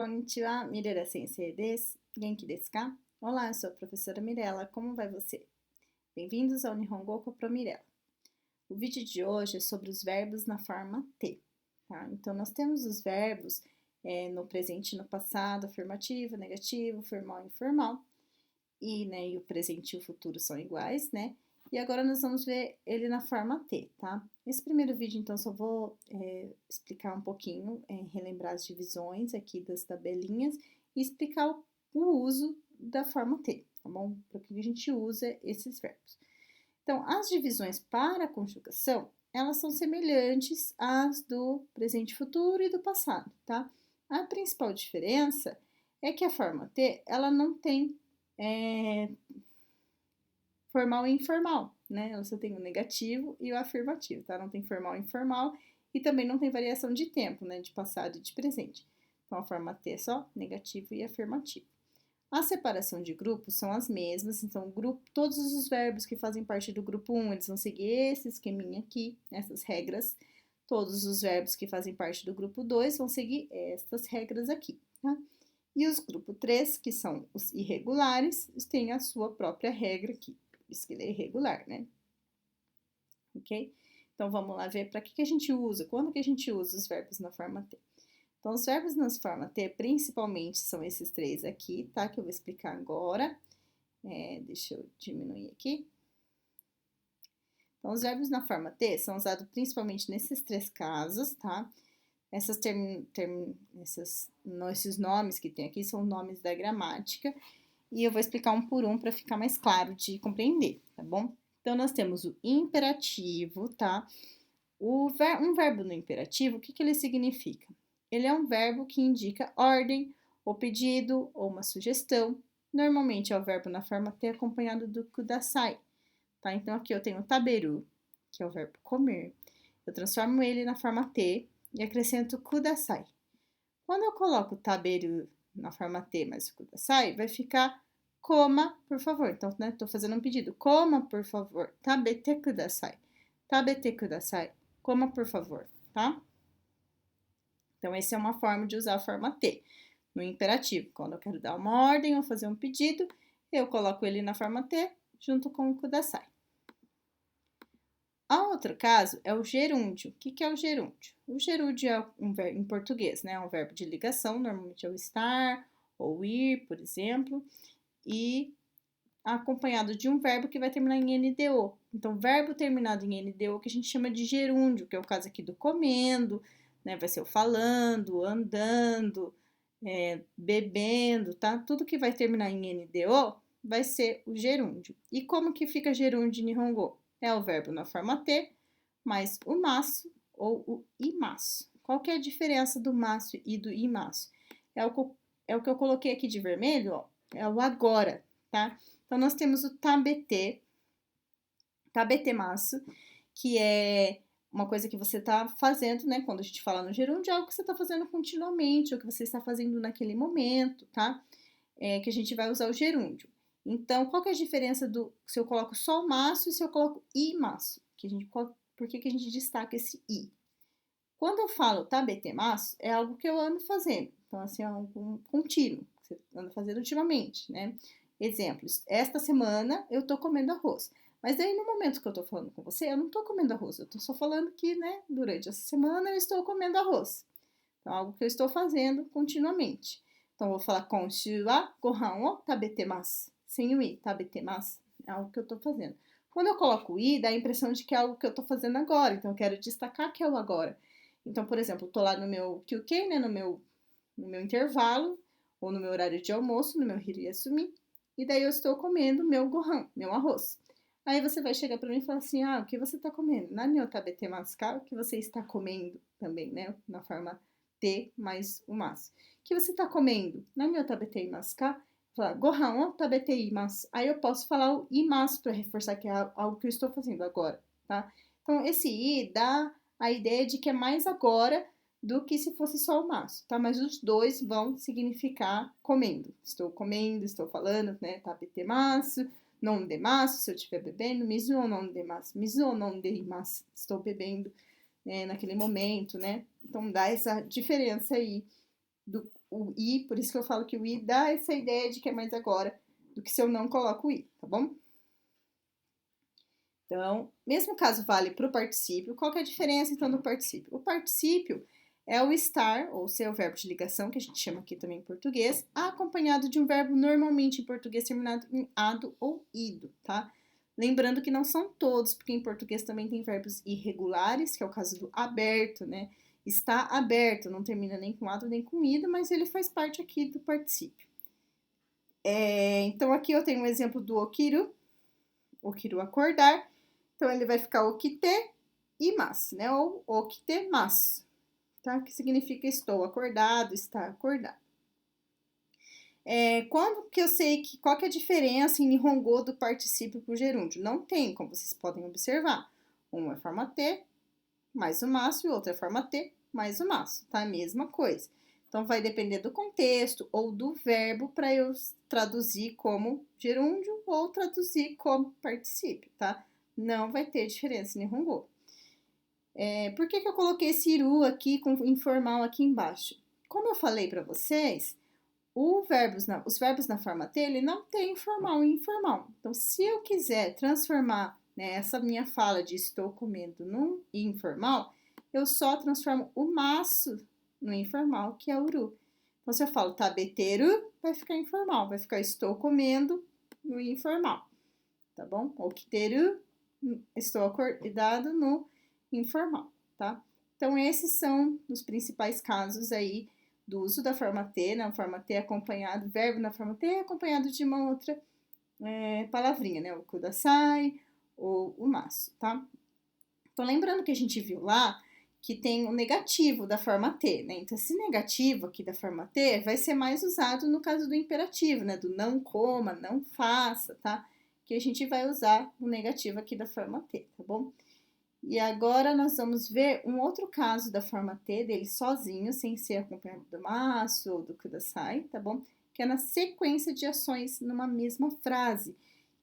Konnichiwa, Mirela Sensei desu. Genki desu ka? Olá, eu sou a professora Mirela, como vai você? Bem-vindos ao Nihongo pro Mirela. O vídeo de hoje é sobre os verbos na forma T, tá? Então, nós temos os verbos no presente e no passado, afirmativo, negativo, formal e informal, e o presente e o futuro são iguais, né? E agora nós vamos ver ele na forma T, tá? Nesse primeiro vídeo, então, só vou explicar um pouquinho, relembrar as divisões aqui das tabelinhas e explicar o uso da forma T, tá bom? Para que a gente usa esses verbos. Então, as divisões para a conjugação, elas são semelhantes às do presente e futuro e do passado, tá? A principal diferença é que a forma T, ela não tem formal e informal, né? Ela só tem o negativo e o afirmativo, tá? Não tem formal e informal e também não tem variação de tempo, né? De passado e de presente. Então, a forma T é só negativo e afirmativo. A separação de grupos são as mesmas, então todos os verbos que fazem parte do grupo 1, eles vão seguir esse esqueminha aqui, essas regras. Todos os verbos que fazem parte do grupo 2 vão seguir estas regras aqui, tá? E os grupo 3, que são os irregulares, têm a sua própria regra aqui, por isso que ele é irregular, né? Ok? Então, vamos lá ver para que a gente usa, quando que a gente usa os verbos na forma T. Então, os verbos na forma T, principalmente, são esses três aqui, tá? Que eu vou explicar agora. Deixa eu diminuir aqui. Então, os verbos na forma T são usados principalmente nesses três casos, tá? Esses nomes que tem aqui são nomes da gramática. E eu vou explicar um por um para ficar mais claro de compreender, tá bom? Então, nós temos o imperativo, tá? Um verbo no imperativo, o que ele significa? Ele é um verbo que indica ordem, ou pedido, ou uma sugestão. Normalmente é o verbo na forma T acompanhado do kudasai, tá? Então, aqui eu tenho taberu, que é o verbo comer. Eu transformo ele na forma T e acrescento kudasai. Quando eu coloco taberu na forma T mais kudasai, vai ficar coma, por favor. Então, né, tô fazendo um pedido. Coma, por favor. Tabete kudasai. Tabete kudasai. Coma, por favor, tá? Então, essa é uma forma de usar a forma T no imperativo. Quando eu quero dar uma ordem ou fazer um pedido, eu coloco ele na forma T junto com o kudasai. A outro caso é o gerúndio. O que é o gerúndio? O gerúndio é um verbo em português, né? É um verbo de ligação, normalmente é o estar ou ir, por exemplo, e acompanhado de um verbo que vai terminar em NDO. Então, verbo terminado em NDO que a gente chama de gerúndio, que é o caso aqui do comendo, né? Vai ser o falando, andando, bebendo, tá? Tudo que vai terminar em NDO vai ser o gerúndio. E como que fica gerúndio em Nihongo? É o verbo na forma T, mais o masu ou o imasu. Qual que é a diferença do masu e do imasu? É o que eu coloquei aqui de vermelho, ó, é o agora, tá? Então, nós temos o tabetemasu, que é uma coisa que você está fazendo, né? Quando a gente fala no gerúndio, é algo que você está fazendo continuamente, ou que você está fazendo naquele momento, tá? Que a gente vai usar o gerúndio. Então, qual que é a diferença se eu coloco só o maço e se eu coloco imaço? Por que a gente destaca esse i? Quando eu falo tabetemaço, é algo que eu ando fazendo. Então, assim, é algo contínuo, que você anda fazendo ultimamente, né? Exemplos, esta semana eu tô comendo arroz. Mas daí, no momento que eu tô falando com você, eu não tô comendo arroz. Eu tô só falando que, né, durante essa semana eu estou comendo arroz. Então, algo que eu estou fazendo continuamente. Então, eu vou falar konshu wa gohan o tabetemasu. Sem o i, tabetemasu. É algo que eu tô fazendo. Quando eu coloco o i, dá a impressão de que é algo que eu tô fazendo agora. Então, eu quero destacar que é o agora. Então, por exemplo, eu tô lá no meu QQ, né, no meu intervalo, ou no meu horário de almoço, no meu hiriyasumi, e daí eu estou comendo meu gohan, meu arroz. Aí você vai chegar para mim e falar assim, o que você está comendo? Nani o tabetemasu ka? O que você está comendo também, né, na forma T mais o mas. O que você está comendo? Nani o tabeteimasu ka? Falar gohan o tabeteimasu. Aí eu posso falar o imasu para reforçar que é algo que eu estou fazendo agora, tá? Então, esse i dá a ideia de que é mais agora do que se fosse só o maço, tá? Mas os dois vão significar comendo. Estou comendo, estou falando, né? Tabetemasu, non demasu, se eu estiver bebendo, mizu ou non demasu, mizu ou non deimasu, estou bebendo naquele momento, né? Então dá essa diferença aí o i, por isso que eu falo que o i dá essa ideia de que é mais agora do que se eu não coloco o i, tá bom? Então, mesmo caso vale para o particípio, qual que é a diferença então do particípio? O particípio é o estar, ou ser o verbo de ligação, que a gente chama aqui também em português, acompanhado de um verbo normalmente em português terminado em ado ou ido, tá? Lembrando que não são todos, porque em português também tem verbos irregulares, que é o caso do aberto, né? Está aberto, não termina nem com ado nem com ido, mas ele faz parte aqui do particípio. Então aqui eu tenho um exemplo do okiru acordar, então ele vai ficar okite imasu, né? Ou okitemasu, tá? Que significa estou acordado, está acordado. Quando que eu sei qual que é a diferença em Nihongo do particípio para o gerúndio? Não tem, como vocês podem observar. Um é forma T mais o masu e o outro é forma T mais o masu, tá? A mesma coisa. Então, vai depender do contexto ou do verbo para eu traduzir como gerúndio ou traduzir como particípio, tá? Não vai ter diferença em Nihongo. Por que eu coloquei esse iru aqui com informal aqui embaixo? Como eu falei para vocês, os verbos na forma T, ele não tem formal e informal. Então, se eu quiser transformar, né, essa minha fala de estou comendo num informal, eu só transformo o masu no informal, que é o uru. Então, se eu falo tabeteru, vai ficar informal, vai ficar estou comendo no informal, tá bom? Okiteru, estou acordado no informal, tá? Então, esses são os principais casos aí do uso da forma T, na forma T acompanhado, verbo na forma T acompanhado de uma outra palavrinha, né? O kudasai ou o masu, tá? Então, lembrando que a gente viu lá que tem o negativo da forma T, né? Então, esse negativo aqui da forma T vai ser mais usado no caso do imperativo, né? Do não coma, não faça, tá? Que a gente vai usar o negativo aqui da forma T, tá bom? E agora nós vamos ver um outro caso da forma T, dele sozinho, sem ser acompanhado do masu ou do kudasai, tá bom? Que é na sequência de ações numa mesma frase,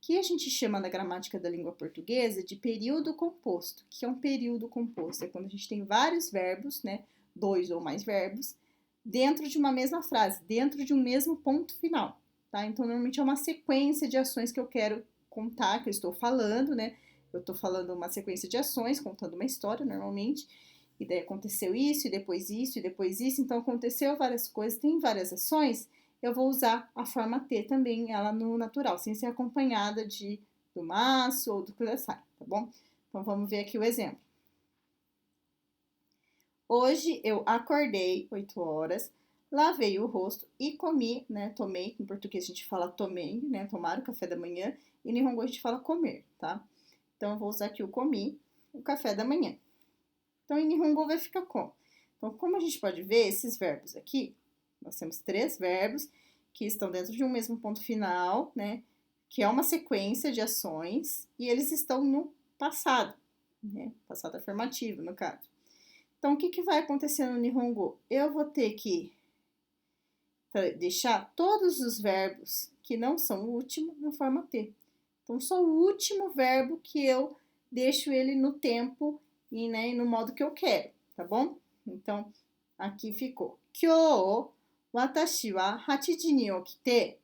que a gente chama na gramática da língua portuguesa de período composto. O que é um período composto? É quando a gente tem vários verbos, né? 2 ou mais verbos, dentro de uma mesma frase, dentro de um mesmo ponto final, tá? Então, normalmente é uma sequência de ações que eu quero contar, que eu estou falando, né? Eu estou falando uma sequência de ações, contando uma história normalmente, e daí aconteceu isso, e depois isso, e depois isso, então aconteceu várias coisas, tem várias ações, eu vou usar a forma T também, ela no natural, sem ser acompanhada do masu ou do kudasai, tá bom? Então vamos ver aqui o exemplo. Hoje eu acordei 8 horas, lavei o rosto e comi, né? Tomei, em português a gente fala tomei, né? Tomar o café da manhã, e em Nihongo a gente fala comer, tá? Então, eu vou usar aqui o comi, o café da manhã. Então, em Nihongo vai ficar como? Então, como a gente pode ver, esses verbos aqui, nós temos 3 verbos que estão dentro de um mesmo ponto final, né? Que é uma sequência de ações e eles estão no passado, né? Passado afirmativo, no caso. Então, o que vai acontecer no Nihongo? Eu vou ter que deixar todos os verbos que não são o último na forma T. Então, só o último verbo que eu deixo ele no tempo e né, no modo que eu quero, tá bom? Então, aqui ficou. Kyou, watashi wa 8 ni okite.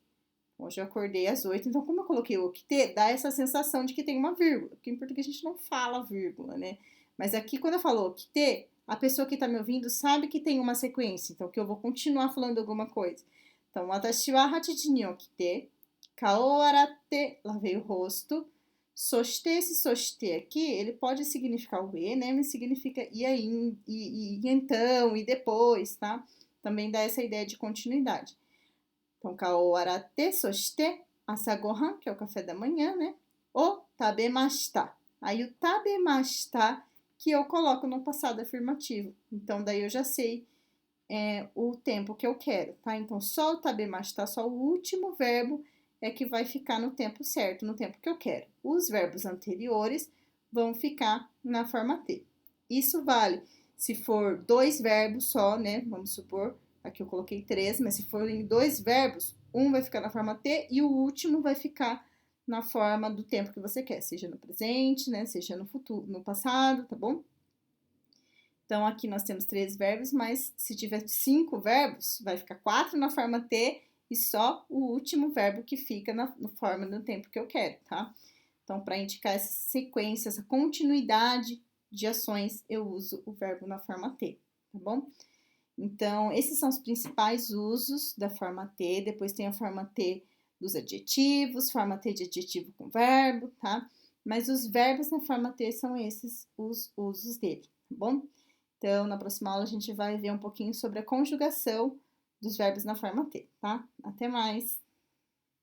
Hoje eu acordei às 8, então como eu coloquei o okite, dá essa sensação de que tem uma vírgula, porque em português a gente não fala vírgula, né? Mas aqui quando eu falo okite, a pessoa que tá me ouvindo sabe que tem uma sequência, então que eu vou continuar falando alguma coisa. Então, watashi wa 8 ni okite, kao aratte, lavei o rosto, soshite, esse soshite aqui, ele pode significar o e, né? Mas significa e aí, e então, e depois, tá? Também dá essa ideia de continuidade. Então, kao aratte, soshite, asagohan, que é o café da manhã, né? O tabemashita. Aí o tabemashita que eu coloco no passado afirmativo. Então, daí eu já sei o tempo que eu quero, tá? Então, só o tabemashita, só o último verbo é que vai ficar no tempo certo, no tempo que eu quero. Os verbos anteriores vão ficar na forma T. Isso vale se for 2 verbos só, né? Vamos supor, aqui eu coloquei 3, mas se forem 2 verbos, um vai ficar na forma T e o último vai ficar na forma do tempo que você quer, seja no presente, né? Seja no futuro, no passado, tá bom? Então, aqui nós temos 3 verbos, mas se tiver 5 verbos, vai ficar 4 na forma T e só o último verbo que fica na forma do tempo que eu quero, tá? Então, para indicar essa sequência, essa continuidade de ações, eu uso o verbo na forma T, tá bom? Então, esses são os principais usos da forma T. Depois tem a forma T dos adjetivos, forma T de adjetivo com verbo, tá? Mas os verbos na forma T são esses os usos dele, tá bom? Então, na próxima aula a gente vai ver um pouquinho sobre a conjugação dos verbos na forma T, tá? Até mais!